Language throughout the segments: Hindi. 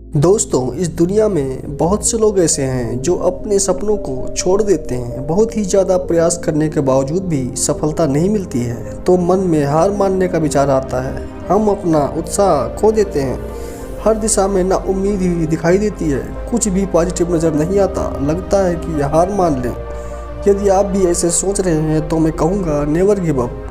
दोस्तों, इस दुनिया में बहुत से लोग ऐसे हैं जो अपने सपनों को छोड़ देते हैं। बहुत ही ज़्यादा प्रयास करने के बावजूद भी सफलता नहीं मिलती है तो मन में हार मानने का विचार आता है। हम अपना उत्साह खो देते हैं। हर दिशा में ना उम्मीद ही दिखाई देती है। कुछ भी पॉजिटिव नज़र नहीं आता। लगता है कि हार मान लें। यदि आप भी ऐसे सोच रहे हैं तो मैं कहूँगा नेवर गिव अप।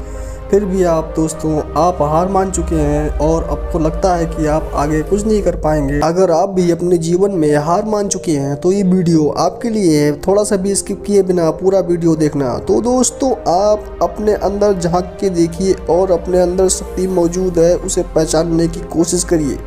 फिर भी आप हार मान चुके हैं और आपको लगता है कि आप आगे कुछ नहीं कर पाएंगे। अगर आप भी अपने जीवन में हार मान चुके हैं तो ये वीडियो आपके लिए है। थोड़ा सा भी स्किप किए बिना पूरा वीडियो देखना। तो दोस्तों, आप अपने अंदर झांक के देखिए और अपने अंदर शक्ति मौजूद है उसे पहचानने की कोशिश करिए।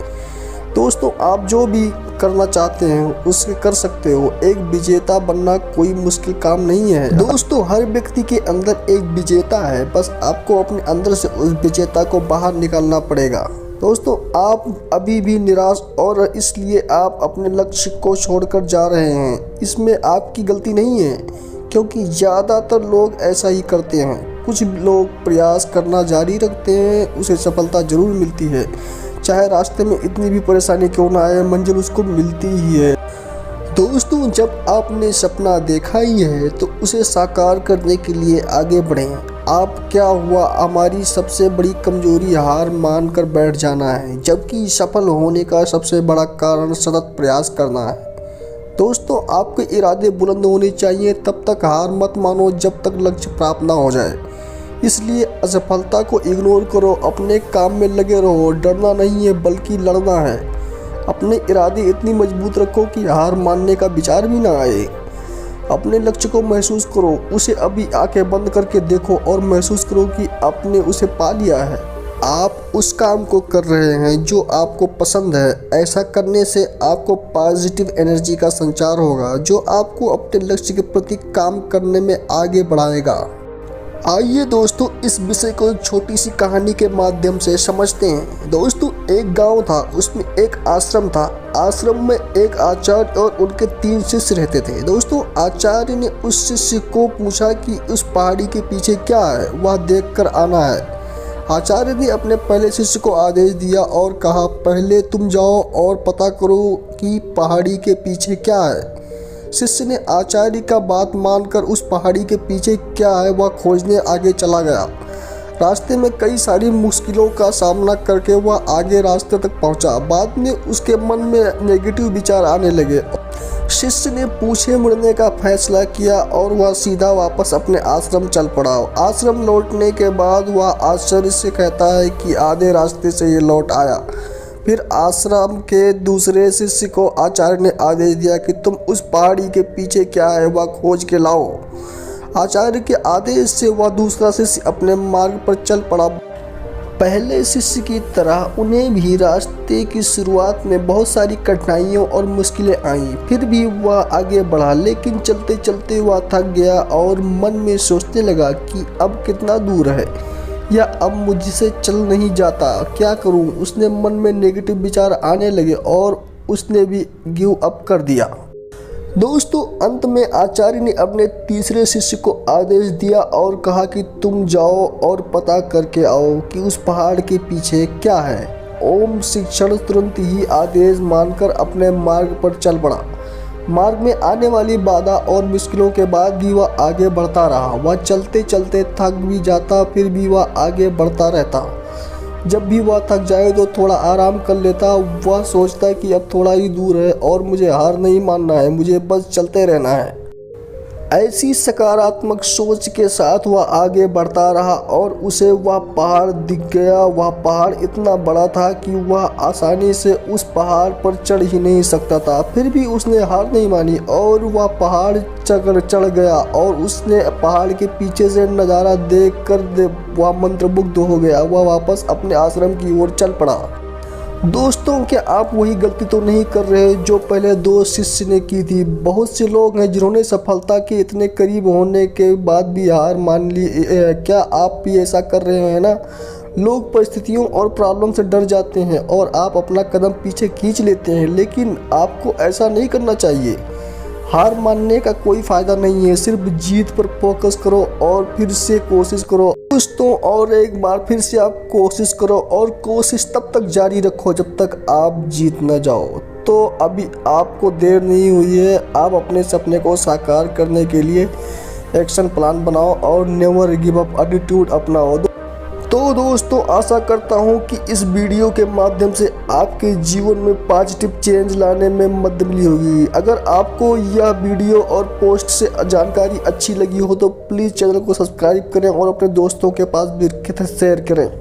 दोस्तों, आप जो भी करना चाहते हैं उसे कर सकते हो। एक विजेता बनना कोई मुश्किल काम नहीं है। दोस्तों, हर व्यक्ति के अंदर एक विजेता है। बस आपको अपने अंदर से उस विजेता को बाहर निकालना पड़ेगा। दोस्तों, आप अभी भी निराश और इसलिए आप अपने लक्ष्य को छोड़कर जा रहे हैं। इसमें आपकी गलती नहीं है, क्योंकि ज़्यादातर लोग ऐसा ही करते हैं। कुछ लोग प्रयास करना जारी रखते हैं, उसे सफलता जरूर मिलती है। चाहे रास्ते में इतनी भी परेशानी क्यों ना आए, मंजिल उसको मिलती ही है। दोस्तों, जब आपने सपना देखा ही है तो उसे साकार करने के लिए आगे बढ़ें। आप क्या हुआ, हमारी सबसे बड़ी कमजोरी हार मान कर बैठ जाना है, जबकि सफल होने का सबसे बड़ा कारण सतत प्रयास करना है। दोस्तों, आपके इरादे बुलंद होने चाहिए। तब तक हार मत मानो जब तक लक्ष्य प्राप्त ना हो जाए। इसलिए असफलता को इग्नोर करो, अपने काम में लगे रहो। डरना नहीं है बल्कि लड़ना है। अपने इरादे इतनी मजबूत रखो कि हार मानने का विचार भी ना आए। अपने लक्ष्य को महसूस करो, उसे अभी आंखें बंद करके देखो और महसूस करो कि आपने उसे पा लिया है। आप उस काम को कर रहे हैं जो आपको पसंद है। ऐसा करने से आपको पॉजिटिव एनर्जी का संचार होगा जो आपको अपने लक्ष्य के प्रति काम करने में आगे बढ़ाएगा। आइए दोस्तों, इस विषय को एक छोटी सी कहानी के माध्यम से समझते हैं। दोस्तों, एक गांव था, उसमें एक आश्रम था। आश्रम में एक आचार्य और उनके 3 शिष्य रहते थे। दोस्तों, आचार्य ने उस शिष्य को पूछा कि उस पहाड़ी के पीछे क्या है, वह देखकर आना है। आचार्य ने अपने पहले शिष्य को आदेश दिया और कहा, पहले तुम जाओ और पता करो कि पहाड़ी के पीछे क्या है। शिष्य ने आचार्य का बात मानकर उस पहाड़ी के पीछे क्या है वह खोजने आगे चला गया। रास्ते में कई सारी मुश्किलों का सामना करके वह आगे रास्ते तक पहुंचा। बाद में उसके मन में नेगेटिव विचार आने लगे। शिष्य ने पीछे मुड़ने का फैसला किया और वह सीधा वापस अपने आश्रम चल पड़ा। आश्रम लौटने के बाद वह आश्चर्य से कहता है कि आधे रास्ते से ये लौट आया। फिर आश्रम के दूसरे शिष्य को आचार्य ने आदेश दिया कि तुम उस पहाड़ी के पीछे क्या है वह खोज के लाओ। आचार्य के आदेश से वह दूसरा शिष्य अपने मार्ग पर चल पड़ा। पहले शिष्य की तरह उन्हें भी रास्ते की शुरुआत में बहुत सारी कठिनाइयों और मुश्किलें आईं। फिर भी वह आगे बढ़ा, लेकिन चलते चलते वह थक गया और मन में सोचने लगा कि अब कितना दूर है या अब मुझसे चल नहीं जाता, क्या करूं। उसने मन में नेगेटिव विचार आने लगे और उसने भी गिव अप कर दिया। दोस्तों, अंत में आचार्य ने अपने तीसरे शिष्य को आदेश दिया और कहा कि तुम जाओ और पता करके आओ कि उस पहाड़ के पीछे क्या है। ओम शिक्षण तुरंत ही आदेश मानकर अपने मार्ग पर चल पड़ा। मार्ग में आने वाली बाधा और मुश्किलों के बाद भी वह आगे बढ़ता रहा। वह चलते चलते थक भी जाता, फिर भी वह आगे बढ़ता रहता। जब भी वह थक जाए तो थोड़ा आराम कर लेता। वह सोचता कि अब थोड़ा ही दूर है और मुझे हार नहीं मानना है, मुझे बस चलते रहना है। ऐसी सकारात्मक सोच के साथ वह आगे बढ़ता रहा और उसे वह पहाड़ दिख गया। वह पहाड़ इतना बड़ा था कि वह आसानी से उस पहाड़ पर चढ़ ही नहीं सकता था। फिर भी उसने हार नहीं मानी और वह पहाड़ चढ़ गया और उसने पहाड़ के पीछे से नज़ारा देखकर वह मंत्रमुग्ध हो गया। वह वापस अपने आश्रम की ओर चल पड़ा। दोस्तों, क्या आप वही गलती तो नहीं कर रहे जो पहले 2 शिष्य ने की थी? बहुत से लोग हैं जिन्होंने सफलता के इतने करीब होने के बाद भी हार मान ली। क्या आप भी ऐसा कर रहे हैं ना? लोग परिस्थितियों और प्रॉब्लम से डर जाते हैं और आप अपना कदम पीछे खींच लेते हैं, लेकिन आपको ऐसा नहीं करना चाहिए। हार मानने का कोई फ़ायदा नहीं है। सिर्फ जीत पर फोकस करो और फिर से कोशिश करो। दोस्तों, और एक बार फिर से आप कोशिश करो और कोशिश तब तक जारी रखो जब तक आप जीत न जाओ। तो अभी आपको देर नहीं हुई है। आप अपने सपने को साकार करने के लिए एक्शन प्लान बनाओ और नेवर गिव अप एटीट्यूड अपनाओ। तो दोस्तों, आशा करता हूं कि इस वीडियो के माध्यम से आपके जीवन में पॉजिटिव चेंज लाने में मदद मिली होगी। अगर आपको यह वीडियो और पोस्ट से जानकारी अच्छी लगी हो तो प्लीज़ चैनल को सब्सक्राइब करें और अपने दोस्तों के पास भी शेयर करें।